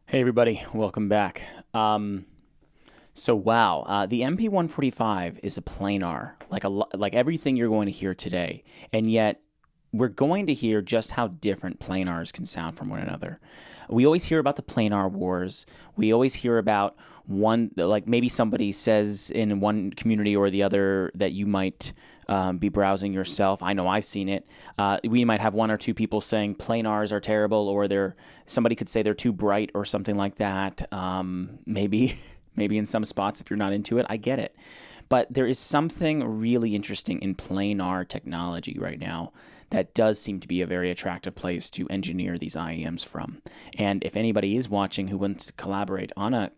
Hey everybody, welcome back. Wow, the MP145 is a planar, like everything you're going to hear today, and yet we're going to hear just how different planars can sound from one another. We always hear about the planar wars. We always hear about one, like maybe somebody says in one community or the other that you might be browsing yourself. I know I've seen it. We might have one or two people saying planars are terrible, or somebody could say they're too bright or something like that. Maybe in some spots, if you're not into it, I get it. But there is something really interesting in planar technology right now that does seem to be a very attractive place to engineer these IEMs from. And if anybody is watching who wants to collaborate on a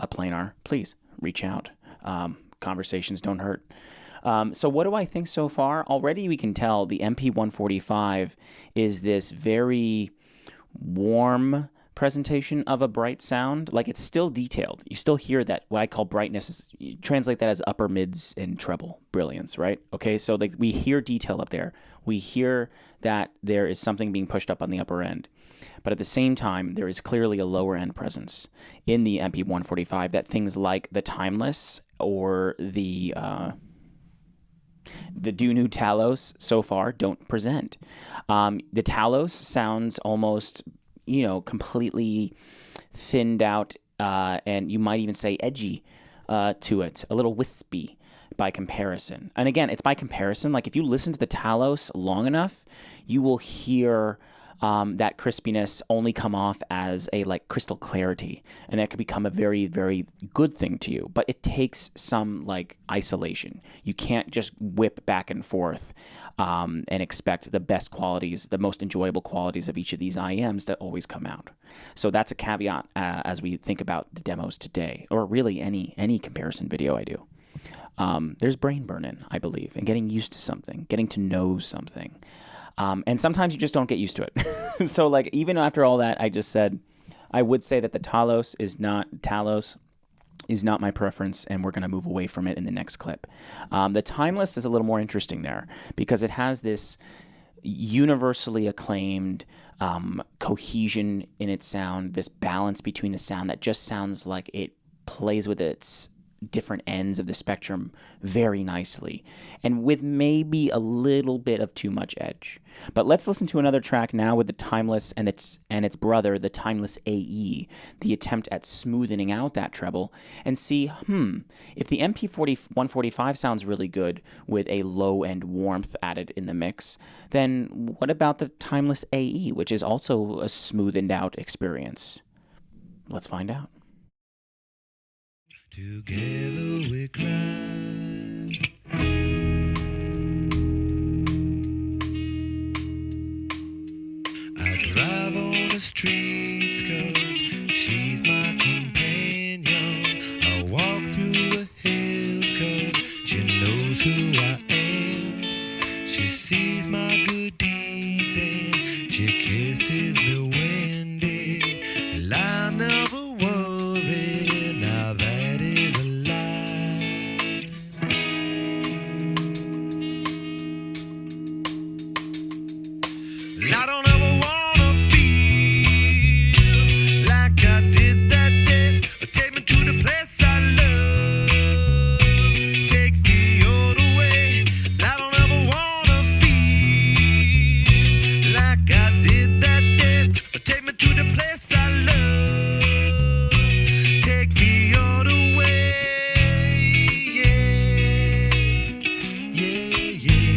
planar, please reach out. Conversations don't hurt. So what do I think so far? Already we can tell the MP145 is this very warm presentation of a bright sound. Like, it's still detailed. You still hear that. What I call brightness is, you translate that as upper mids and treble brilliance, right? Okay, so like we hear detail up there. We hear that there is something being pushed up on the upper end. But at the same time, there is clearly a lower end presence in the MP145 that things like the Timeless or the Dunu Talos so far don't present. The Talos sounds almost, completely thinned out, and you might even say edgy to it, a little wispy by comparison. And again, it's by comparison. Like, if you listen to the Talos long enough, you will hear that crispiness only come off as a crystal clarity, and that could become a very, very good thing to you. But it takes some isolation. You can't just whip back and forth and expect the best qualities, the most enjoyable qualities of each of these IEMs to always come out. So that's a caveat as we think about the demos today, or really any comparison video I do. There's brain burn-in, I believe, and getting used to something, getting to know something. And sometimes you just don't get used to it. So even after all that I just said, I would say that the Talos is not my preference, and we're going to move away from it in the next clip. The Timeless is a little more interesting there because it has this universally acclaimed cohesion in its sound, this balance between the sound that just sounds like it plays with its different ends of the spectrum very nicely, and with maybe a little bit of too much edge. But let's listen to another track now with the Timeless and its brother, the Timeless AE, the attempt at smoothing out that treble, and see, if the MP145 sounds really good with a low-end warmth added in the mix, then what about the Timeless AE, which is also a smoothened out experience? Let's find out. Together we cry. I drive on the streets 'cause she's my companion. I walk through the hills 'cause she knows who I am. She sees my good deeds and she kisses me windy. And I never worry, now that is a lie. I don't ever wanna feel like I did that day. Take me to the place I love. Take me all the way. I don't ever wanna feel like I did that day. Take me to the place I love. Take me all the way. Yeah, yeah, yeah.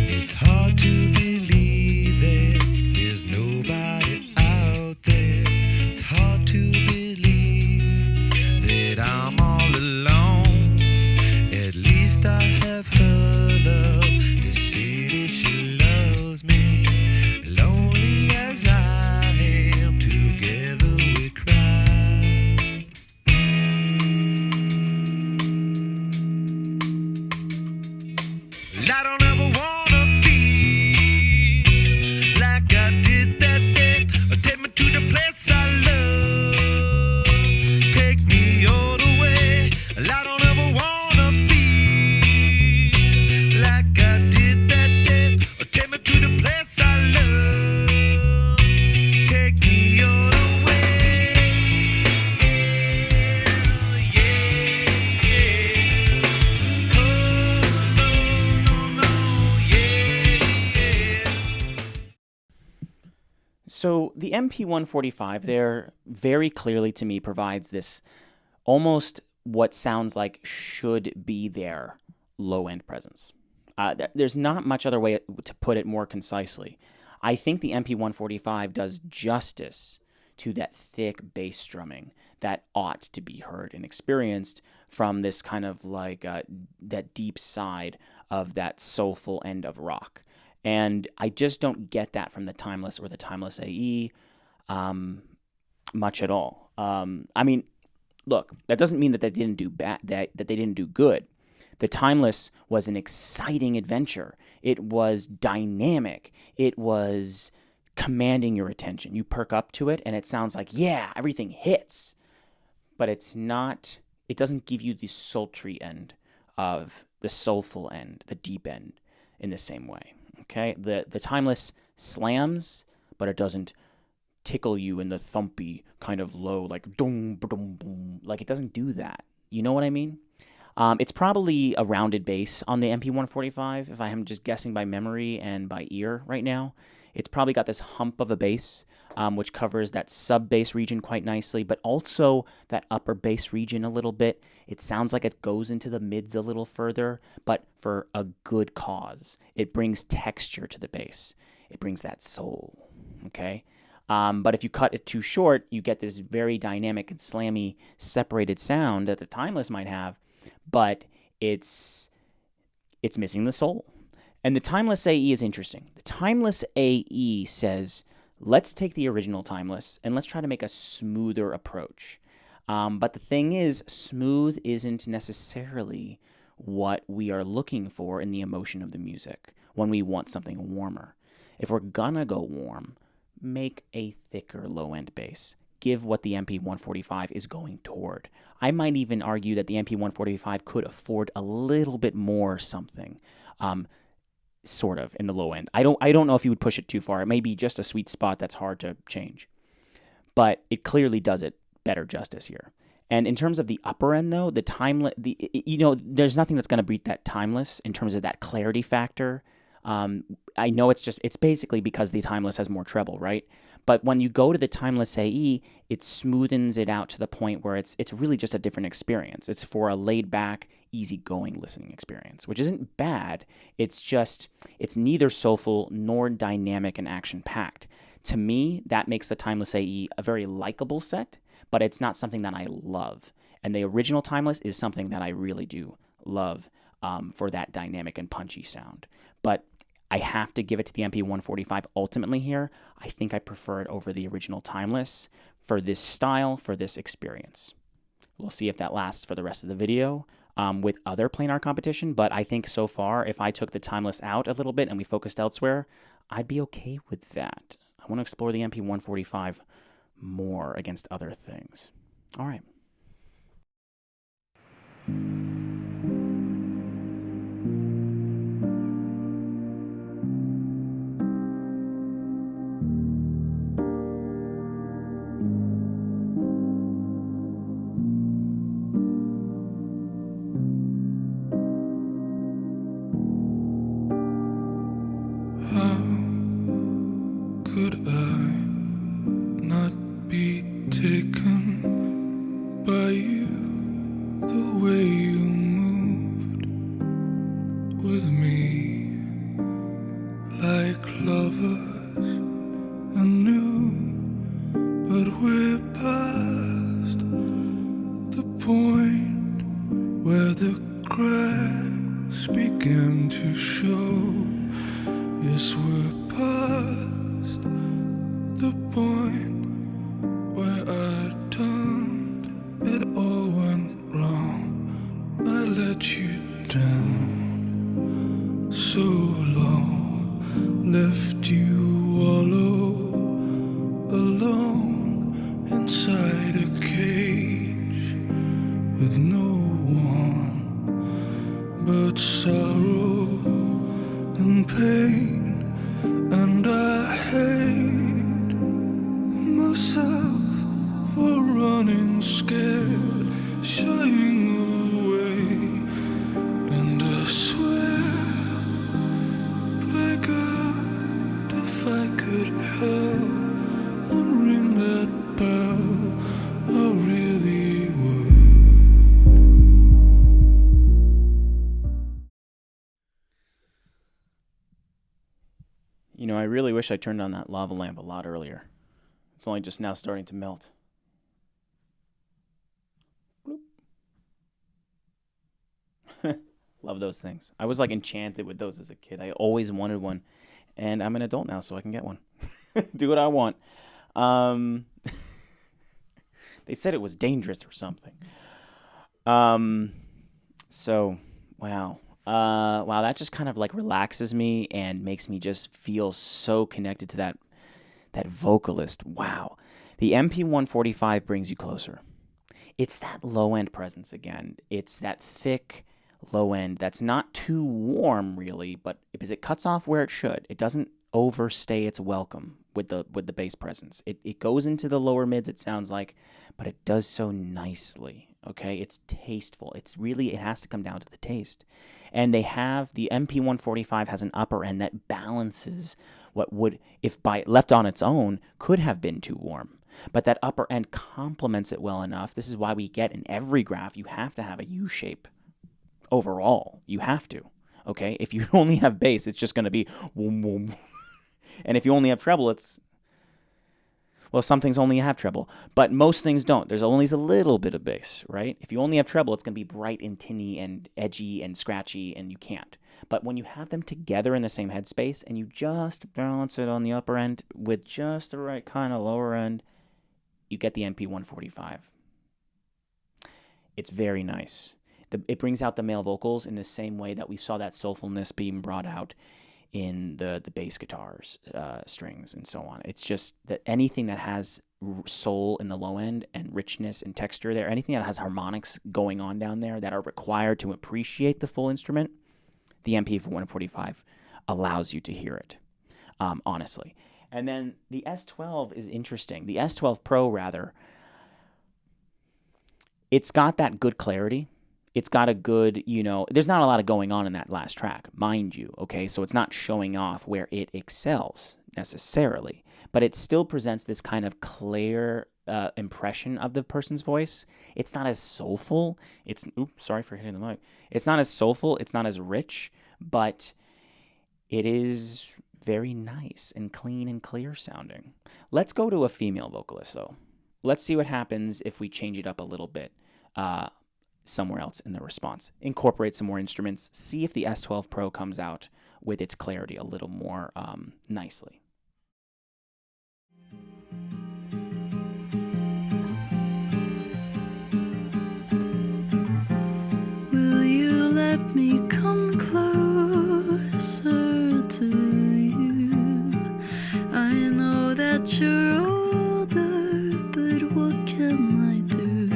It's hard to believe that there's nobody out there. It's hard to believe that I'm all alone. At least I have her love to see that she loves me. Lonely as I am, together we cry. I don't ever wanna feel like I did that day. Take me to the place I love. Take me all the way. I don't ever wanna feel like I did that day. So the MP145 there very clearly to me provides this almost what sounds like should be there low-end presence. There's not much other way to put it more concisely. I think the MP145 does justice to that thick bass strumming that ought to be heard and experienced from this kind of like that deep side of that soulful end of rock. And I just don't get that from the Timeless or the Timeless AE much at all. I mean, look, that doesn't mean that they didn't do bad, that they didn't do good. The Timeless was an exciting adventure. It was dynamic. It was commanding your attention. You perk up to it and it sounds like, yeah, everything hits. But it's not, it doesn't give you the sultry end of the soulful end, the deep end in the same way. Okay? The Timeless slams, but it doesn't tickle you in the thumpy kind of low, like dum dum boom. Like it doesn't do that. You know what I mean? It's probably a rounded bass on the MP145, if I am just guessing by memory and by ear right now. It's probably got this hump of a bass, which covers that sub-bass region quite nicely, but also that upper bass region a little bit. It sounds like it goes into the mids a little further, but for a good cause. It brings texture to the bass. It brings that soul, okay? But if you cut it too short, you get this very dynamic and slammy separated sound that the Timeless might have, but it's missing the soul. And the Timeless AE is interesting. The Timeless AE says, let's take the original Timeless and let's try to make a smoother approach. But the thing is, smooth isn't necessarily what we are looking for in the emotion of the music when we want something warmer. If we're gonna go warm, make a thicker low-end bass. Give what the MP145 is going toward. I might even argue that the MP145 could afford a little bit more something, sort of, in the low end. I don't know if you would push it too far. It may be just a sweet spot that's hard to change. But it clearly does it better justice here. And in terms of the upper end, though, there's nothing that's going to beat that Timeless in terms of that clarity factor. I know it's basically because the Timeless has more treble, right? But when you go to the Timeless AE, it smoothens it out to the point where it's really just a different experience. It's for a laid-back, easy-going listening experience, which isn't bad. It's neither soulful nor dynamic and action-packed. To me, that makes the Timeless AE a very likable set, but it's not something that I love. And the original Timeless is something that I really do love for that dynamic and punchy sound. But I have to give it to the MP145 ultimately here. I think I prefer it over the original Timeless for this style, for this experience. We'll see if that lasts for the rest of the video with other planar competition, but I think so far, if I took the Timeless out a little bit and we focused elsewhere, I'd be okay with that. I want to explore the MP145 more against other things. All right. Could I not be taken by you the way you moved with me, like lovers anew? But we're past the point where the cracks begin to show. Yes, we're past the point where I turned, it all went wrong. I let you down so low, left you wallow alone inside a cage with no one but sorrow and pain. And I hate myself for running scared, shying away. And I swear by God, if I could help, You know, I really wish I turned on that lava lamp a lot earlier. It's only just now starting to melt. Love those things. I was like enchanted with those as a kid. I always wanted one. And I'm an adult now, so I can get one. Do what I want. They said it was dangerous or something. So, wow. Wow, that just kind of like relaxes me and makes me just feel so connected to that vocalist. Wow. The MP145 brings you closer. It's that low-end presence again. It's that thick low end that's not too warm really, but because it cuts off where it should. It doesn't overstay its welcome with the bass presence. It goes into the lower mids, it sounds like, but it does so nicely. Okay, it's tasteful. It has to come down to the taste. And the MP145 has an upper end that balances what would, if left on its own, could have been too warm. But that upper end complements it well enough. This is why we get in every graph, you have to have a U shape overall. You have to. Okay, if you only have bass, it's just going to be whoom, whoom. And if you only have treble, some things only have treble, but most things don't. There's only a little bit of bass, right? If you only have treble, it's going to be bright and tinny and edgy and scratchy, and you can't. But when you have them together in the same headspace and you just balance it on the upper end with just the right kind of lower end, you get the MP145. It's very nice. It brings out the male vocals in the same way that we saw that soulfulness being brought out in the bass guitars, strings, and so on. It's just that anything that has soul in the low end and richness and texture there, anything that has harmonics going on down there that are required to appreciate the full instrument, the MP145 allows you to hear it, honestly. And then the S12 is interesting. The S12 Pro, rather, it's got that good clarity. It's got a good, there's not a lot of going on in that last track, mind you, okay? So it's not showing off where it excels necessarily, but it still presents this kind of clear impression of the person's voice. It's not as soulful. Sorry for hitting the mic. It's not as soulful. It's not as rich, but it is very nice and clean and clear sounding. Let's go to a female vocalist, though. Let's see what happens if we change it up a little bit. Somewhere else in the response. Incorporate some more instruments. See if the S12 Pro comes out with its clarity a little more nicely. Will you let me come closer to you? I know that you're older, but what can I do?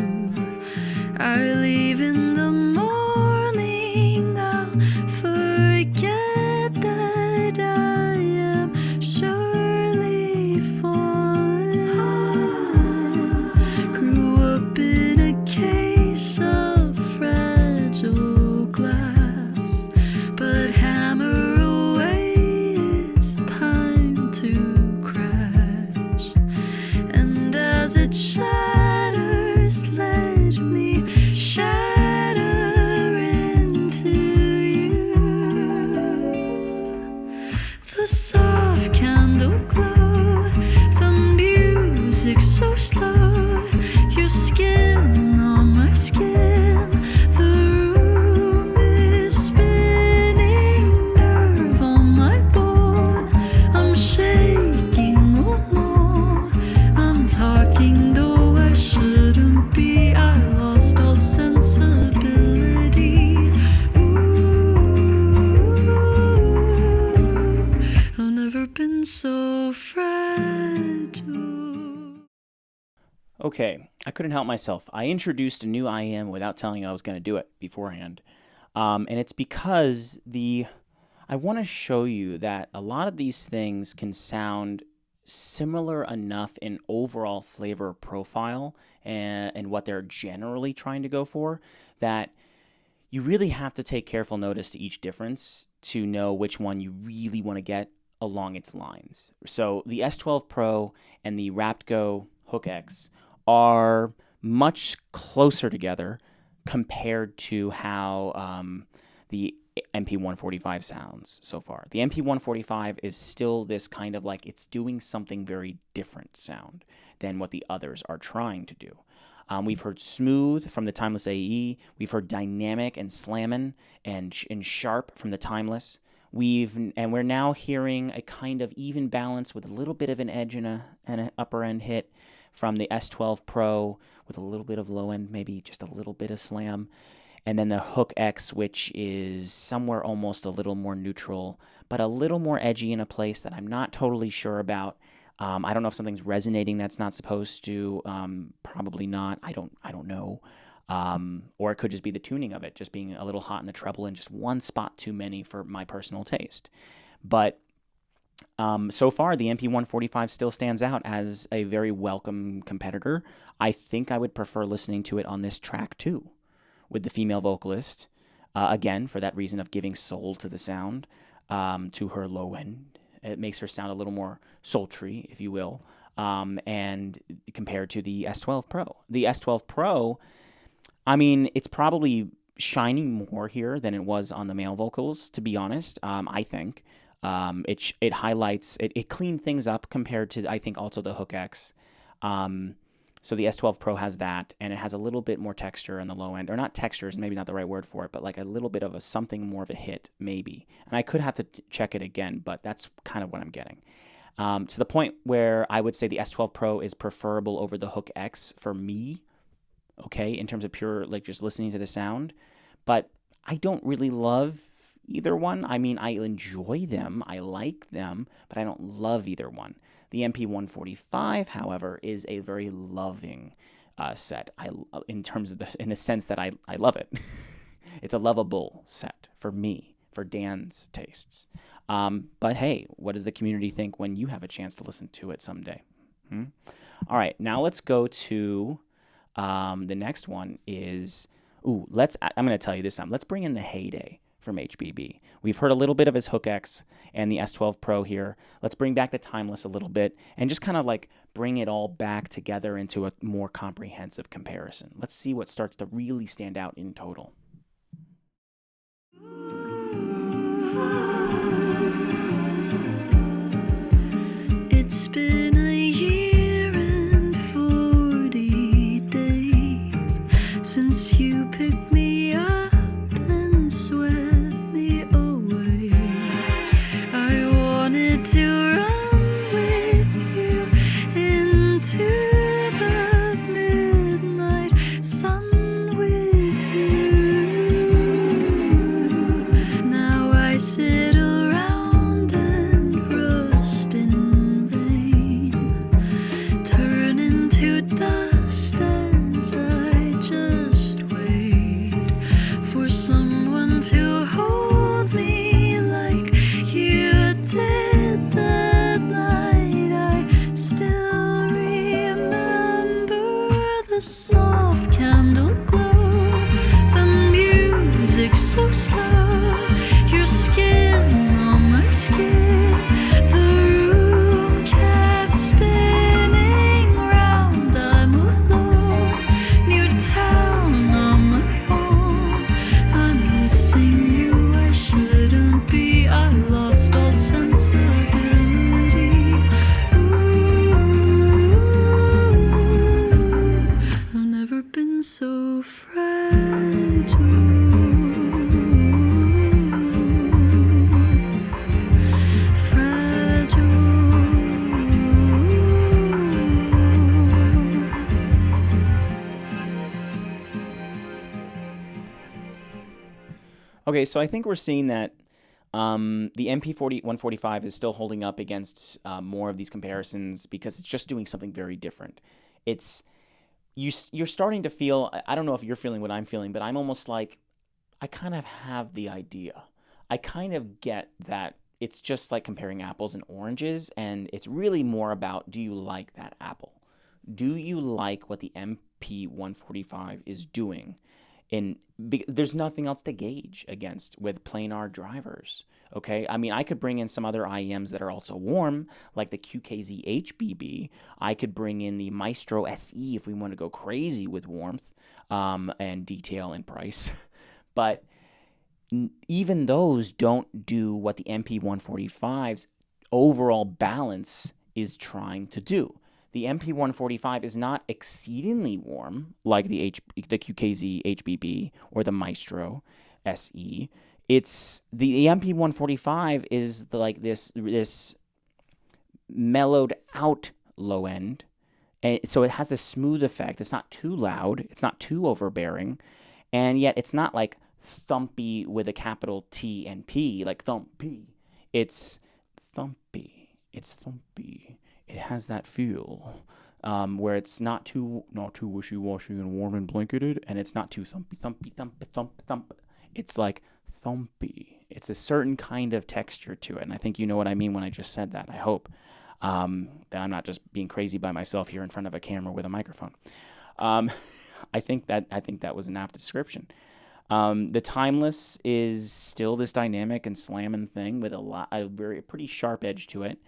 I leave in the morning, I'll forget that I am surely falling. Grew up in a case of fragile glass, but hammer away, it's time to crash. And as it shatters, let me shatter into you. The soft candle glow, the music so slow, your skin on my skin, the room is spinning, nerve on my bone, I'm shaking, oh no, I'm talking though I shouldn't be, I lost all sensibility. Ooh, I've never been so fragile. Okay, I couldn't help myself. I introduced a new IEM without telling you I was going to do it beforehand. And it's because I want to show you that a lot of these things can sound similar enough in overall flavor profile and what they're generally trying to go for, that you really have to take careful notice to each difference to know which one you really want to get along its lines. So the S12 Pro and the Raptgo Hook X are much closer together compared to how the MP145 sounds so far. The MP145 is still this kind of like it's doing something very different sound than what the others are trying to do. We've heard smooth from the Timeless AE. We've heard dynamic and slammin' and sharp from the Timeless. We're now hearing a kind of even balance with a little bit of an edge and an upper end hit from the S12 Pro with a little bit of low end, maybe just a little bit of slam. And then the Hook X, which is somewhere almost a little more neutral, but a little more edgy in a place that I'm not totally sure about. I don't know if something's resonating that's not supposed to. Probably not. I don't know. Or it could just be the tuning of it, just being a little hot in the treble and just one spot too many for my personal taste. But so far, the MP145 still stands out as a very welcome competitor. I think I would prefer listening to it on this track too, with the female vocalist, again, for that reason of giving soul to the sound, to her low end. It makes her sound a little more sultry, if you will, and compared to the S12 Pro. The S12 Pro, I mean, it's probably shining more here than it was on the male vocals, to be honest, I think. It highlights, it cleaned things up compared to, I think, also the Hook X. So the S12 Pro has that, and it has a little bit more texture on the low end, or not texture is maybe not the right word for it, but like a little bit of something more of a hit, maybe. And I could have to check it again, but that's kind of what I'm getting. To the point where I would say the S12 Pro is preferable over the Hook X for me, okay, in terms of pure, like just listening to the sound. But I don't really love either one. I mean, I enjoy them, I like them, but I don't love either one. The MP145, however, is a very loving set. In the sense that I love it. It's a lovable set for me, for Dan's tastes. But hey, what does the community think when you have a chance to listen to it someday? All right, now let's go to the next one. I'm going to tell you this time. Let's bring in the Heyday from HBB. We've heard a little bit of his Hook X and the S12 Pro here. Let's bring back the Timeless a little bit and just kind of like bring it all back together into a more comprehensive comparison. Let's see what starts to really stand out in total. It's been a year and 40 days since you picked me up and swept me away. I wanted to run with you into the midnight sun with you. Now I sit around and rust in rain, turn into dust as I just wait for someone to hold me like you did that night. I still remember the soft candle glow, the music so slow, your skin on my skin. The room kept spinning round. I'm alone, new town on my own. I'm missing you, I shouldn't be. I lost all sensibility. I've never been so Okay, so I think we're seeing that the MP145 is still holding up against more of these comparisons because it's just doing something very different. You're starting to feel, I don't know if you're feeling what I'm feeling, but I'm almost like, I kind of have the idea. I kind of get that it's just like comparing apples and oranges, and it's really more about, do you like that apple? Do you like what the MP145 is doing? There's nothing else to gauge against with planar drivers, okay? I mean, I could bring in some other IEMs that are also warm, like the QKZ HBB. I could bring in the Maestro SE if we want to go crazy with warmth and detail and price. But even those don't do what the MP145's overall balance is trying to do. The MP145 is not exceedingly warm like the QKZ HBB or the Maestro SE. It's the MP145 is like this mellowed out low end, and so it has this smooth effect. It's not too loud, it's not too overbearing, and yet it's not like thumpy with a capital T and P, like thumpy. It's thumpy. It's thumpy. It has that feel where it's not too wishy-washy and warm and blanketed, and it's not too thump. It's like thumpy. It's a certain kind of texture to it, and I think you know what I mean when I just said that. I hope that I'm not just being crazy by myself here in front of a camera with a microphone. I think that was an apt description. The Timeless is still this dynamic and slamming thing with a pretty sharp edge to it.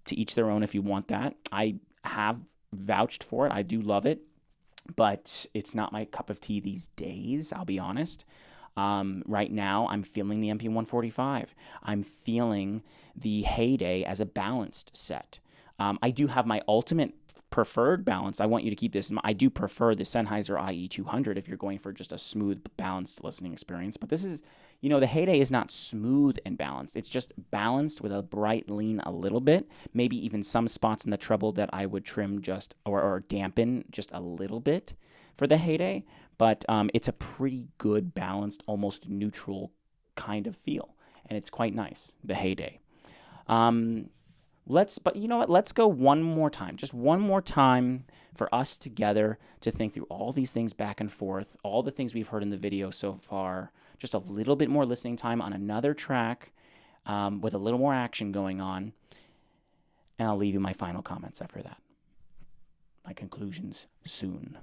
To each their own if you want that. I have vouched for it. I do love it, but it's not my cup of tea these days, I'll be honest. Right now, I'm feeling the MP145. I'm feeling the Heyday as a balanced set. I do have my ultimate preferred balance. I want you to keep this in mind. I do prefer the Sennheiser IE200 if you're going for just a smooth, balanced listening experience. But this is, the Heyday is not smooth and balanced. It's just balanced with a bright lean a little bit. Maybe even some spots in the treble that I would trim just or dampen just a little bit for the Heyday. But it's a pretty good, balanced, almost neutral kind of feel. And it's quite nice, the Heyday. But you know what? Let's go one more time. Just one more time for us together to think through all these things back and forth, all the things we've heard in the video so far. Just a little bit more listening time on another track with a little more action going on. And I'll leave you my final comments after that. My conclusions soon.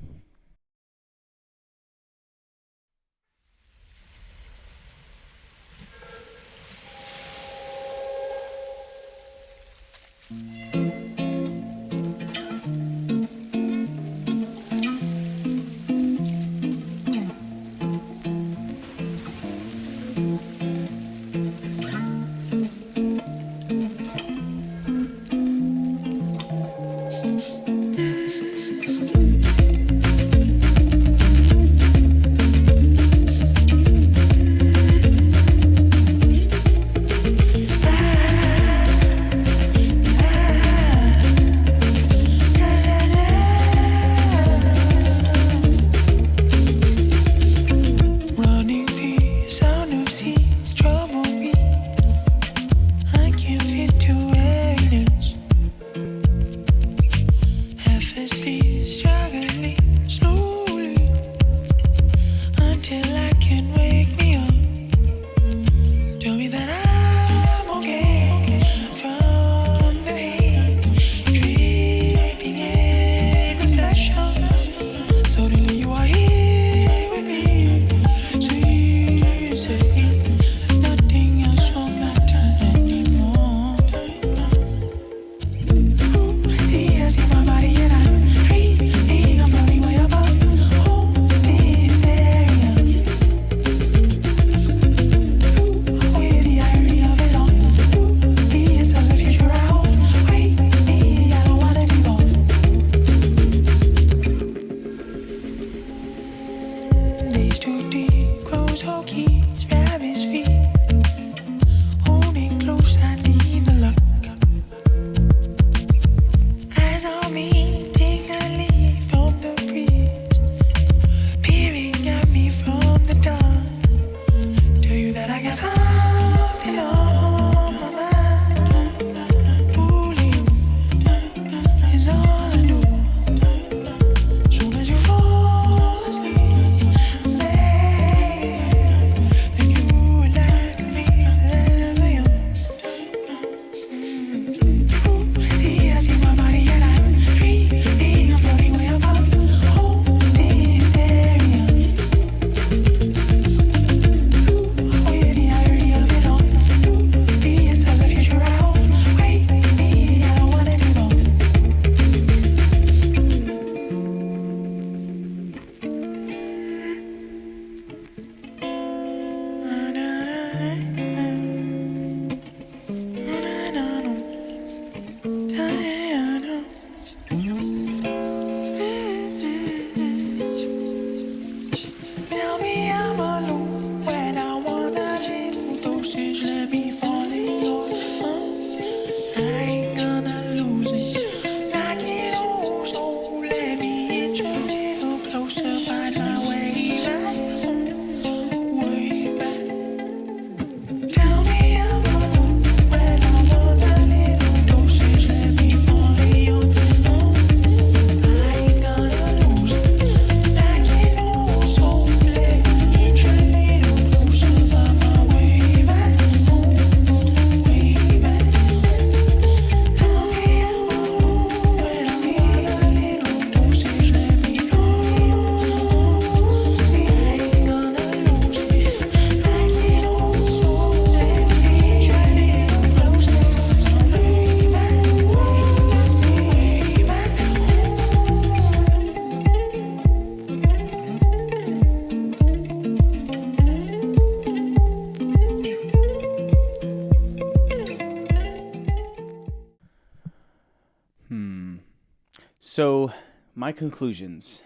So, my conclusions.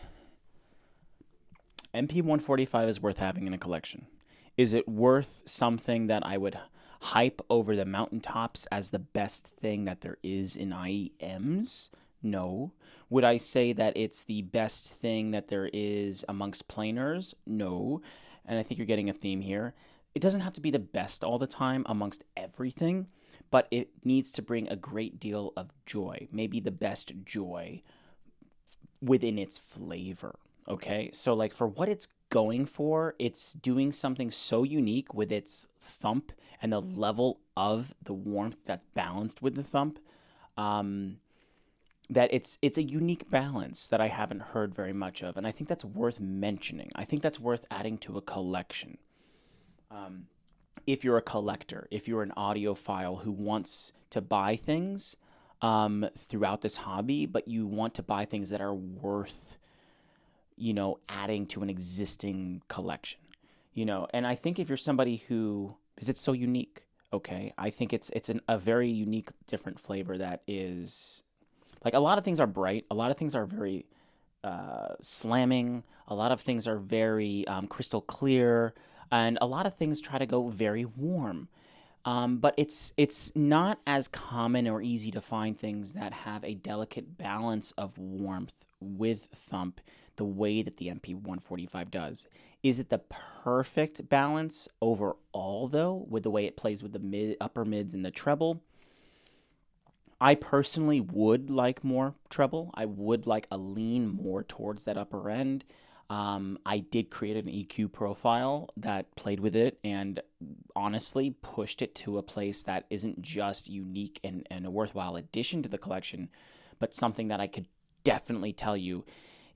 MP145 is worth having in a collection. Is it worth something that I would hype over the mountaintops as the best thing that there is in IEMs? No. Would I say that it's the best thing that there is amongst planars? No. And I think you're getting a theme here. It doesn't have to be the best all the time amongst everything, but it needs to bring a great deal of joy, maybe the best joy within its flavor. Okay, so like for what it's going for, it's doing something so unique with its thump and the level of the warmth that's balanced with the thump, that it's a unique balance that I haven't heard very much of, and I think that's worth mentioning. I think that's worth adding to a collection. If you're a collector, if you're an audiophile who wants to buy things throughout this hobby, but you want to buy things that are worth adding to an existing collection, and I think if you're somebody who, because it's so unique, okay, I think it's a very unique, different flavor that is, like, a lot of things are bright, a lot of things are very slamming, a lot of things are very crystal clear, and a lot of things try to go very warm. But it's not as common or easy to find things that have a delicate balance of warmth with thump the way that the MP145 does. Is it the perfect balance overall, though, with the way it plays with the upper mids and the treble? I personally would like more treble. I would like a lean more towards that upper end. I did create an EQ profile that played with it and honestly pushed it to a place that isn't just unique and a worthwhile addition to the collection, but something that I could definitely tell you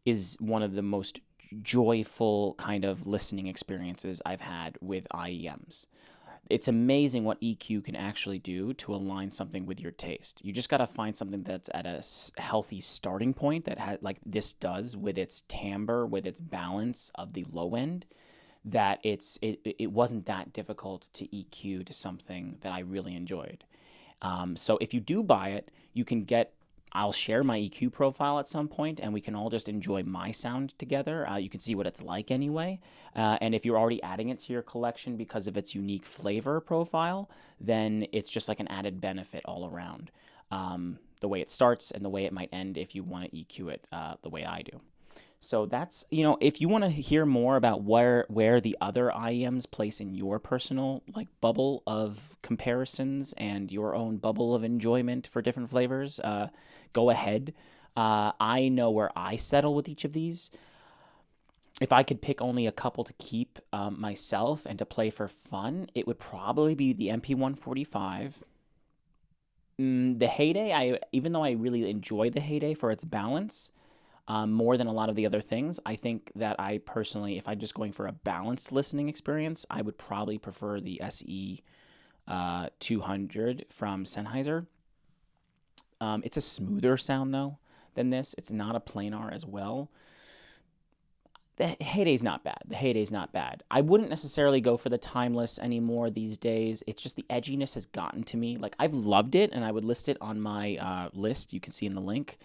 is one of the most joyful kind of listening experiences I've had with IEMs. It's amazing what EQ can actually do to align something with your taste. You just got to find something that's at a healthy starting point that like this does with its timbre, with its balance of the low end, that it wasn't that difficult to EQ to something that I really enjoyed. So if you do buy it, you can I'll share my EQ profile at some point, and we can all just enjoy my sound together. You can see what it's like anyway. And if you're already adding it to your collection because of its unique flavor profile, then it's just like an added benefit all around. The way it starts and the way it might end if you want to EQ it the way I do. So that's, if you want to hear more about where the other IEMs place in your personal bubble of comparisons and your own bubble of enjoyment for different flavors, go ahead. I know where I settle with each of these. If I could pick only a couple to keep myself and to play for fun, it would probably be the MP145. The Heyday, even though I really enjoy the Heyday for its balance, more than a lot of the other things, I think that I personally, if I'm just going for a balanced listening experience, I would probably prefer the SE200 from Sennheiser. It's a smoother sound, though, than this. It's not a planar as well. The Heyday's not bad. I wouldn't necessarily go for the Timeless anymore these days. It's just the edginess has gotten to me. Like, I've loved it, and I would list it on my list. You can see in the link.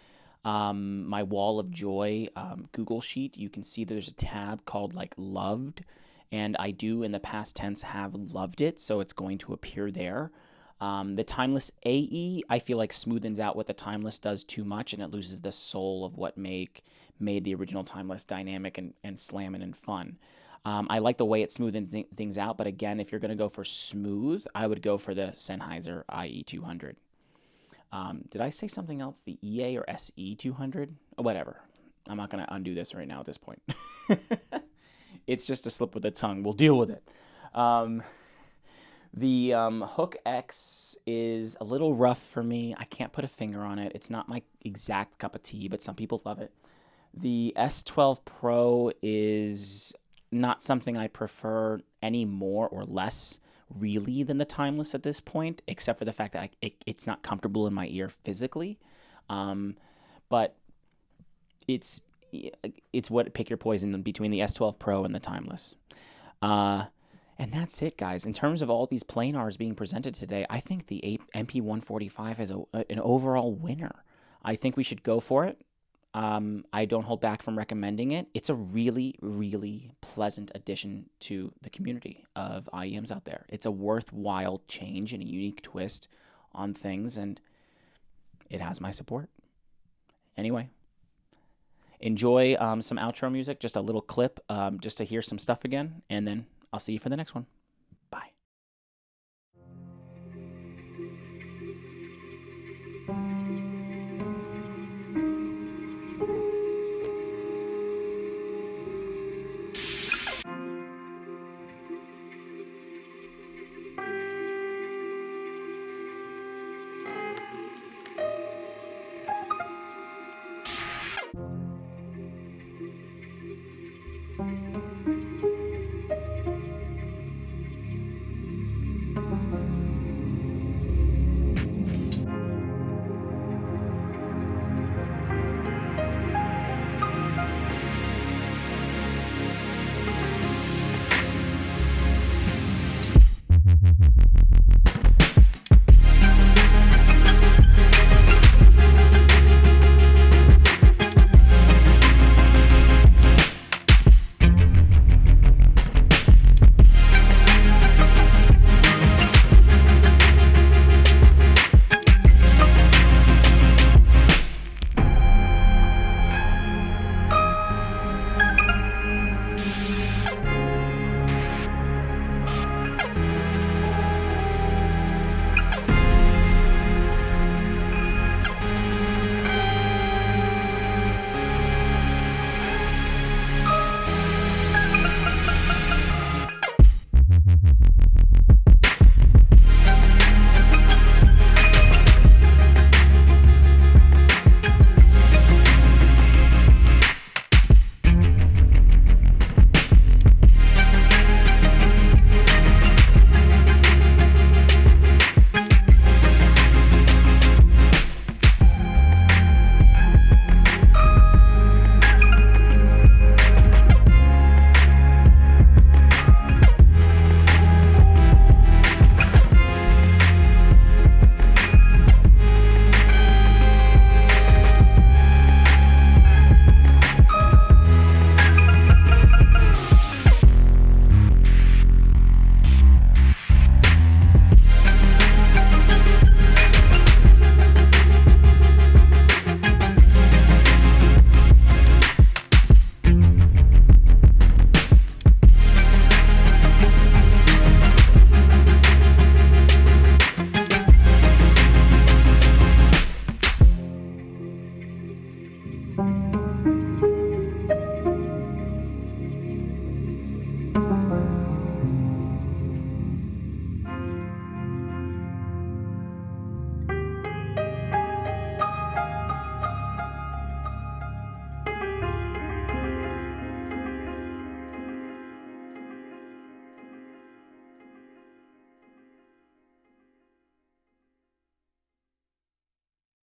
My Wall of Joy Google Sheet, you can see there's a tab called loved, and I do in the past tense have loved it, so it's going to appear there. The Timeless AE, I feel like smoothens out what the Timeless does too much, and it loses the soul of what made the original Timeless dynamic and slamming and fun. I like the way it smoothened things out, but again, if you're going to go for smooth, I would go for the Sennheiser IE200. Did I say something else? The EA or SE200? Whatever. I'm not going to undo this right now at this point. It's just a slip with the tongue. We'll deal with it. The Hook X is a little rough for me. I can't put a finger on it. It's not my exact cup of tea, but some people love it. The S12 Pro is not something I prefer any more or less really than the Timeless at this point, except for the fact that it's not comfortable in my ear physically. But it's what, pick your poison between the S12 Pro and the Timeless. And that's it, guys. In terms of all these planars being presented today, I think the MP145 is an overall winner. I think we should go for it. I don't hold back from recommending it. It's a really, really pleasant addition to the community of IEMs out there. It's a worthwhile change and a unique twist on things, and it has my support. Anyway, enjoy some outro music, just a little clip, just to hear some stuff again, and then I'll see you for the next one.